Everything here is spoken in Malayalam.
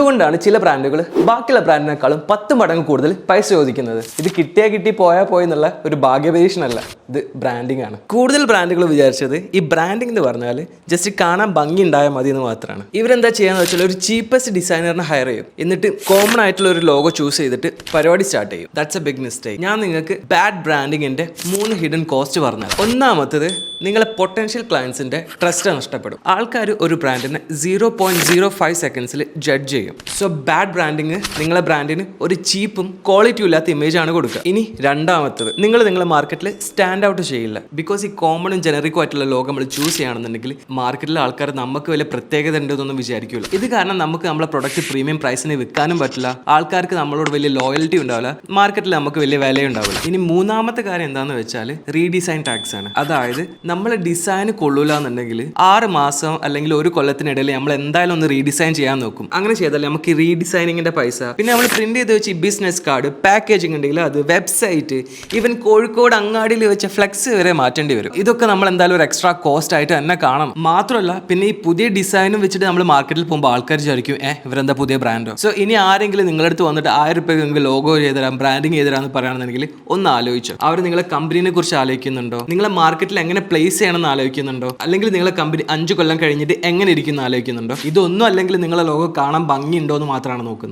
എന്തുകൊണ്ടാണ് ചില ബ്രാൻഡുകൾ ബാക്കിയുള്ള ബ്രാൻഡിനേക്കാളും 10 മടങ്ങ് കൂടുതൽ പൈസ ചോദിക്കുന്നത്? ഇത് കിട്ടി പോയാൽ പോയി എന്നുള്ള ഒരു ഭാഗ്യപരീക്ഷണമല്ല, ഇത് ബ്രാൻഡിംഗ് ആണ്. കൂടുതൽ ബ്രാൻഡുകൾ വിചാരിച്ചത് ഈ ബ്രാൻഡിംഗ് എന്ന് പറഞ്ഞാൽ ജസ്റ്റ് കാണാൻ ഭംഗി ഉണ്ടായാൽ മതി എന്ന് മാത്രമാണ്. ഇവരെന്താ ചെയ്യാന്ന് വെച്ചാൽ ഒരു ചീപ്പസ്റ്റ് ഡിസൈനറിനെ ഹയർ ചെയ്യും, എന്നിട്ട് കോമൺ ആയിട്ടുള്ള ഒരു ലോഗോ ചൂസ് ചെയ്തിട്ട് പരിപാടി സ്റ്റാർട്ട് ചെയ്യും. That's a big mistake. ഞാൻ നിങ്ങൾക്ക് ബാഡ് ബ്രാൻഡിങ്ങിന്റെ 3 ഹിഡൻ കോസ്റ്റ് പറഞ്ഞു. ഒന്നാമത്തത്, നിങ്ങളെ പൊട്ടൻഷ്യൽ ക്ലയൻസിന്റെ ട്രസ്റ്റ് നഷ്ടപ്പെടും. ആൾക്കാർ ഒരു ബ്രാൻഡിനെ 0.05 സെക്കൻഡ്സിൽ ജഡ്ജ് ചെയ്യും. സോ ബാഡ് ബ്രാൻഡിങ് നിങ്ങളെ ബ്രാൻഡിന് ഒരു ചീപ്പും ക്വാളിറ്റിയും ഇല്ലാത്ത ഇമേജ് ആണ് കൊടുക്കുക. ഇനി രണ്ടാമത്തത്, നിങ്ങളെ മാർക്കറ്റിൽ സ്റ്റാൻഡ് ഔട്ട് ചെയ്യില്ല. ബിക്കോസ് ഈ കോമണും ജനറിക്കും ആയിട്ടുള്ള ലോഗോ നമ്മൾ ചൂസ് ചെയ്യുകയാണെന്നുണ്ടെങ്കിൽ മാർക്കറ്റിലെ ആൾക്കാർ നമുക്ക് വലിയ പ്രത്യേകത ഉണ്ടെന്നൊന്നും വിചാരിക്കില്ല. ഇത് കാരണം നമുക്ക് നമ്മളെ പ്രൊഡക്റ്റ് പ്രീമിയം പ്രൈസിന് വിൽക്കാനും പറ്റില്ല, ആൾക്കാർക്ക് നമ്മളോട് വലിയ ലോയൽറ്റി ഉണ്ടാവില്ല, മാർക്കറ്റിൽ നമുക്ക് വലിയ വില ഉണ്ടാവില്ല. ഇനി മൂന്നാമത്തെ കാര്യം എന്താണെന്ന് വെച്ചാൽ റീഡിസൈൻ ടാക്സ് ആണ്. അതായത് നമ്മളെ ഡിസൈൻ കൊള്ളൂല എന്നുണ്ടെങ്കിൽ 6 മാസം അല്ലെങ്കിൽ ഒരു കൊല്ലത്തിനിടയിൽ നമ്മൾ എന്തായാലും ഒന്ന് റീഡിസൈൻ ചെയ്യാൻ നോക്കും. അങ്ങനെ ചെയ്താൽ നമുക്ക് ഈ റീഡിസൈനിങ്ങിന്റെ പൈസ, പിന്നെ നമ്മൾ പ്രിന്റ് ചെയ്ത് വെച്ച് ബിസിനസ് കാർഡ്, പാക്കേജിംഗ് ഉണ്ടെങ്കിൽ അത്, വെബ്സൈറ്റ്, ഈവൻ കോഴിക്കോട് അങ്ങാടിയിൽ വെച്ച ഫ്ലെക്സ് വരെ മാറ്റേണ്ടി വരും. ഇതൊക്കെ നമ്മൾ എന്തായാലും ഒരു എക്സ്ട്രാ കോസ്റ്റ് ആയിട്ട് തന്നെ കാണണം. മാത്രമല്ല പിന്നെ ഈ പുതിയ ഡിസൈനും വെച്ചിട്ട് നമ്മൾ മാർക്കറ്റിൽ പോകുമ്പോൾ ആൾക്കാർ വിചാരിക്കും ഇവരെന്താ പുതിയ ബ്രാൻഡോ. സോ ഇനി ആരെങ്കിലും നിങ്ങളടുത്ത് വന്നിട്ട് 1000 രൂപയ്ക്ക് ലോഗോ ചെയ്തുതരാം, ബ്രാൻഡിങ് ചെയ്തുതരാന്ന് പറയുകയാണെന്നുണ്ടെങ്കിൽ ഒന്ന് ആലോചിച്ചോ. അവർ നിങ്ങളെ കമ്പനിയെ കുറിച്ച് ആലോചിക്കുന്നുണ്ടോ, നിങ്ങളെ മാർക്കറ്റിൽ എങ്ങനെ പ്ലേസ് ചെയ്യണമെന്ന് ആലോചിക്കുന്നുണ്ടോ, അല്ലെങ്കിൽ നിങ്ങളെ കമ്പനി 5 കൊല്ലം കഴിഞ്ഞിട്ട് എങ്ങനെ ഇരിക്കുന്നു ആലോചിക്കുന്നുണ്ടോ? ഇതൊന്നും അല്ലെങ്കിൽ നിങ്ങളെ ലോഗോ കാണാൻ ഭംഗിയുണ്ടോ എന്ന് മാത്രമാണ് നോക്കുന്നത്.